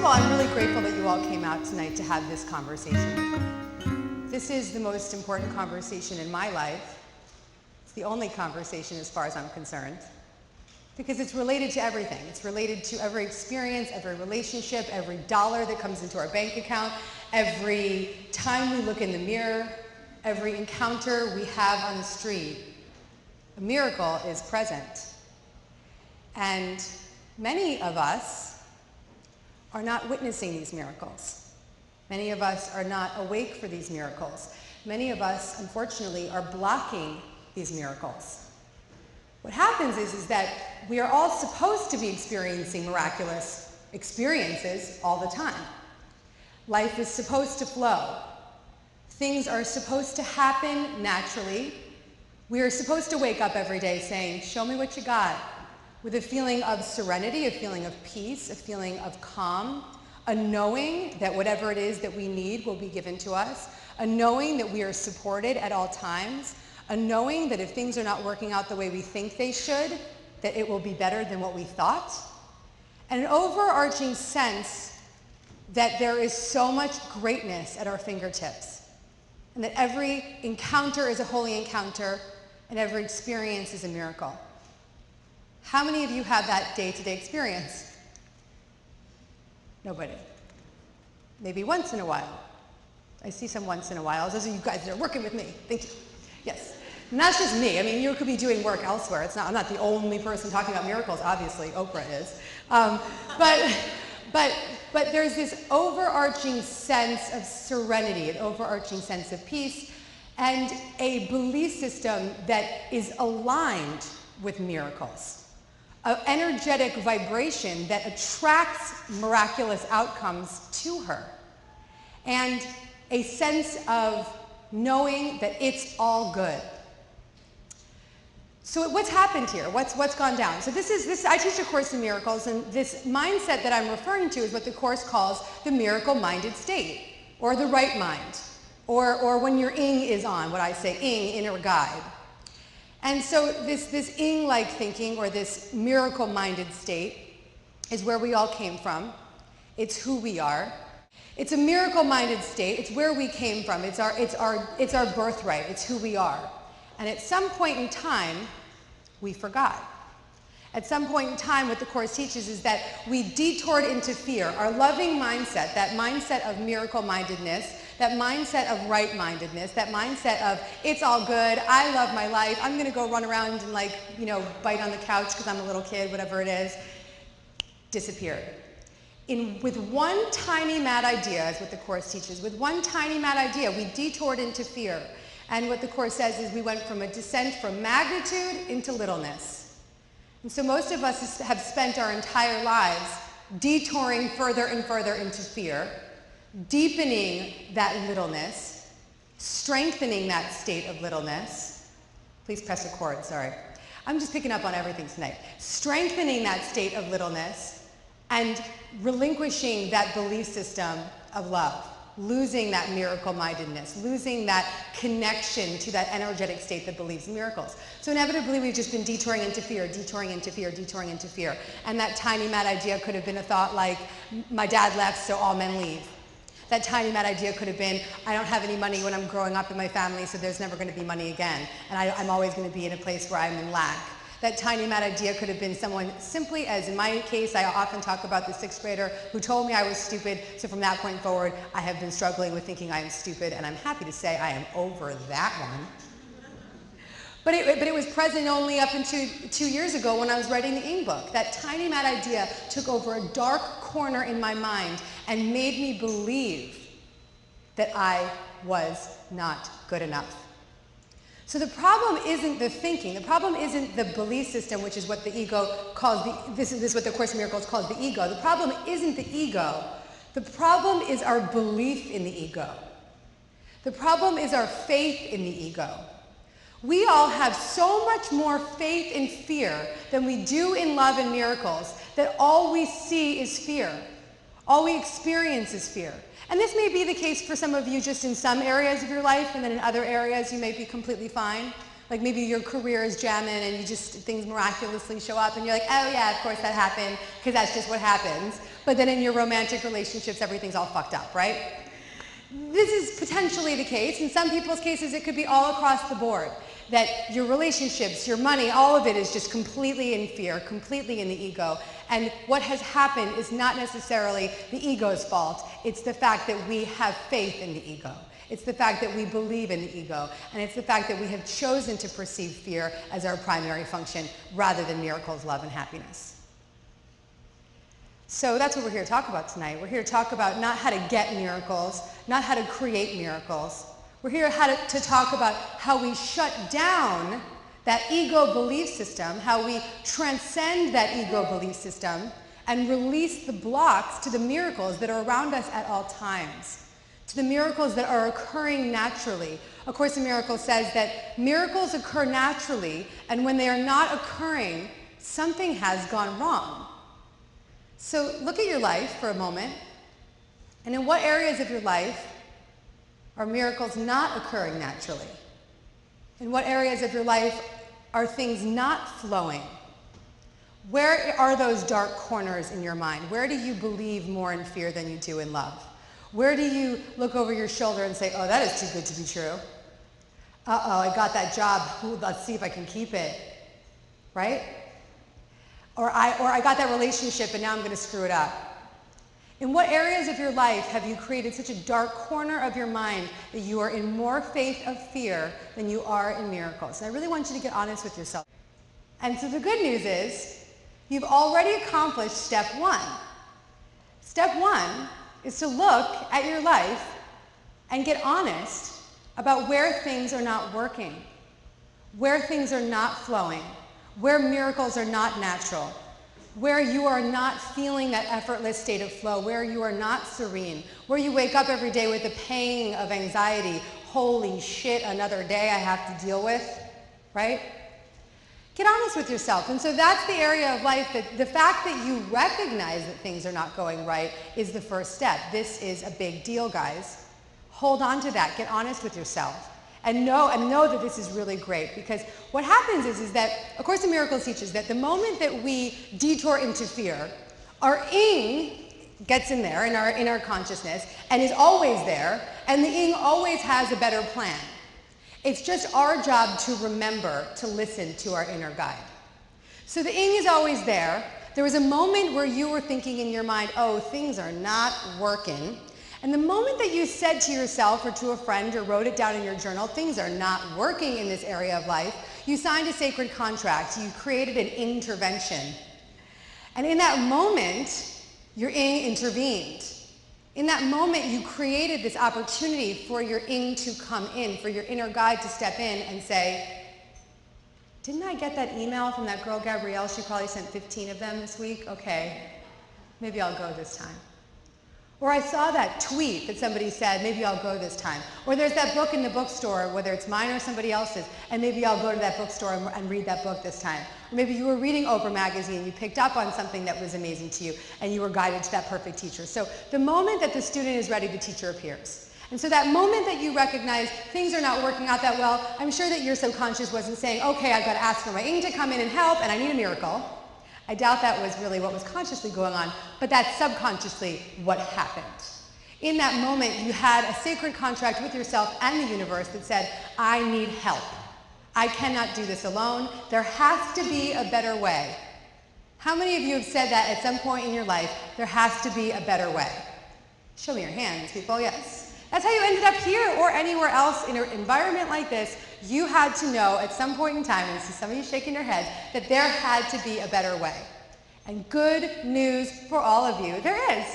of all, I'm really grateful that you all came out tonight to have this conversation with me. This is the most important conversation in my life. It's the only conversation as far as I'm concerned, because it's related to everything. It's related to every experience, every relationship, every dollar that comes into our bank account, every time we look in the mirror, every encounter we have on the street. A miracle is present. And many of us are not witnessing these miracles. Many of us are not awake for these miracles. Many of us, unfortunately, are blocking these miracles. What happens is that we are all supposed to be experiencing miraculous experiences all the time. Life is supposed to flow. Things are supposed to happen naturally. We are supposed to wake up every day saying, "Show me what you got," with a feeling of serenity, a feeling of peace, a feeling of calm, a knowing that whatever it is that we need will be given to us, a knowing that we are supported at all times, a knowing that if things are not working out the way we think they should, that it will be better than what we thought, and an overarching sense that there is so much greatness at our fingertips, and that every encounter is a holy encounter, and every experience is a miracle. How many of you have that day-to-day experience? Nobody. Maybe once in a while. I see some once in a while. Those of you guys that are working with me. Thank you. Yes. And that's just me. I mean, you could be doing work elsewhere. I'm not the only person talking about miracles, obviously. Oprah is. But there's this overarching sense of serenity, an overarching sense of peace, and a belief system that is aligned with miracles. An energetic vibration that attracts miraculous outcomes to her. And a sense of knowing that it's all good. So what's happened here? What's gone down? So I teach a course in miracles, and this mindset that I'm referring to is what the course calls the miracle-minded state, or the right mind, or when your ing is on, what I say, ing, inner guide. And so this ing-like thinking, or this miracle-minded state, is where we all came from. It's who we are. It's a miracle-minded state. It's where we came from. It's our birthright. It's who we are. And at some point in time, we forgot. At some point in time, what the Course teaches is that we detoured into fear. Our loving mindset, that mindset of miracle-mindedness, that mindset of right-mindedness, that mindset of it's all good, I love my life, I'm going to go run around and bite on the couch because I'm a little kid, whatever it is, disappeared. With one tiny mad idea, is what the Course teaches, with one tiny mad idea, we detoured into fear. And what the Course says is we went from a descent from magnitude into littleness. And so most of us have spent our entire lives detouring further and further into fear, deepening that littleness, strengthening that state of littleness. Please press record, sorry. I'm just picking up on everything tonight. Strengthening that state of littleness and relinquishing that belief system of love, losing that miracle-mindedness, losing that connection to that energetic state that believes in miracles. So inevitably, we've just been detouring into fear, detouring into fear, detouring into fear. And that tiny mad idea could have been a thought like, my dad left, so all men leave. That tiny mad idea could have been, I don't have any money when I'm growing up in my family, so there's never going to be money again. And I'm always going to be in a place where I'm in lack. That tiny mad idea could have been someone simply, as in my case, I often talk about the 6th grader who told me I was stupid. So from that point forward, I have been struggling with thinking I am stupid, and I'm happy to say I am over that one. But it was present only up until 2 years ago when I was writing the Ing book. That tiny mad idea took over a dark corner in my mind and made me believe that I was not good enough. So the problem isn't the thinking. The problem isn't the belief system, which is what the ego calls this is what the Course in Miracles calls the ego. The problem isn't the ego. The problem is our belief in the ego. The problem is our faith in the ego. We all have so much more faith in fear than we do in love and miracles, that all we see is fear. All we experience is fear. And this may be the case for some of you just in some areas of your life, and then in other areas you may be completely fine. Like maybe your career is jamming and things miraculously show up and you're like, oh yeah, of course that happened, because that's just what happens. But then in your romantic relationships, everything's all fucked up, right? This is potentially the case. In some people's cases, it could be all across the board. That your relationships, your money, all of it is just completely in fear, completely in the ego. And what has happened is not necessarily the ego's fault. It's the fact that we have faith in the ego. It's the fact that we believe in the ego. And it's the fact that we have chosen to perceive fear as our primary function rather than miracles, love, and happiness. So that's what we're here to talk about tonight. We're here to talk about not how to get miracles, not how to create miracles. We're here to talk about how we shut down that ego belief system, how we transcend that ego belief system and release the blocks to the miracles that are around us at all times, to the miracles that are occurring naturally. A Course in Miracles says that miracles occur naturally, and when they are not occurring, something has gone wrong. So look at your life for a moment, and in what areas of your life are miracles not occurring naturally? In what areas of your life are things not flowing? Where are those dark corners in your mind? Where do you believe more in fear than you do in love? Where do you look over your shoulder and say, oh, that is too good to be true? Uh-oh, I got that job. Ooh, let's see if I can keep it. Right? Or I got that relationship and now I'm going to screw it up. In what areas of your life have you created such a dark corner of your mind that you are in more faith of fear than you are in miracles? And I really want you to get honest with yourself. And so the good news is you've already accomplished step one. Step one is to look at your life and get honest about where things are not working, where things are not flowing, where miracles are not natural, where you are not feeling that effortless state of flow, where you are not serene, where you wake up every day with the pang of anxiety. Holy shit, another day I have to deal with, right? Get honest with yourself. And so that's the area of life that the fact that you recognize that things are not going right is the first step. This is a big deal, guys. Hold on to that. Get honest with yourself. And know that this is really great, because what happens is that A Course in Miracles teaches that the moment that we detour into fear, our ing gets in there in our consciousness and is always there, and the ing always has a better plan. It's just our job to remember to listen to our inner guide. So the ing is always there. There was a moment where you were thinking in your mind, oh, things are not working. And the moment that you said to yourself or to a friend or wrote it down in your journal, things are not working in this area of life, you signed a sacred contract. You created an intervention. And in that moment, your ing intervened. In that moment, you created this opportunity for your ing to come in, for your inner guide to step in and say, didn't I get that email from that girl Gabrielle? She probably sent 15 of them this week. Okay, maybe I'll go this time. Or I saw that tweet that somebody said, maybe I'll go this time. Or there's that book in the bookstore, whether it's mine or somebody else's, and maybe I'll go to that bookstore and read that book this time. Or maybe you were reading Oprah magazine, you picked up on something that was amazing to you, and you were guided to that perfect teacher. So the moment that the student is ready, the teacher appears. And so that moment that you recognize things are not working out that well, I'm sure that your subconscious wasn't saying, okay, I've got to ask for my ing to come in and help, and I need a miracle. I doubt that was really what was consciously going on, but that's subconsciously what happened. In that moment, you had a sacred contract with yourself and the universe that said, I need help. I cannot do this alone. There has to be a better way. How many of you have said that at some point in your life, there has to be a better way? Show me your hands, people, yes. That's how you ended up here or anywhere else in an environment like this. You had to know at some point in time, and I see some of you shaking your heads, that there had to be a better way. And good news for all of you, there is.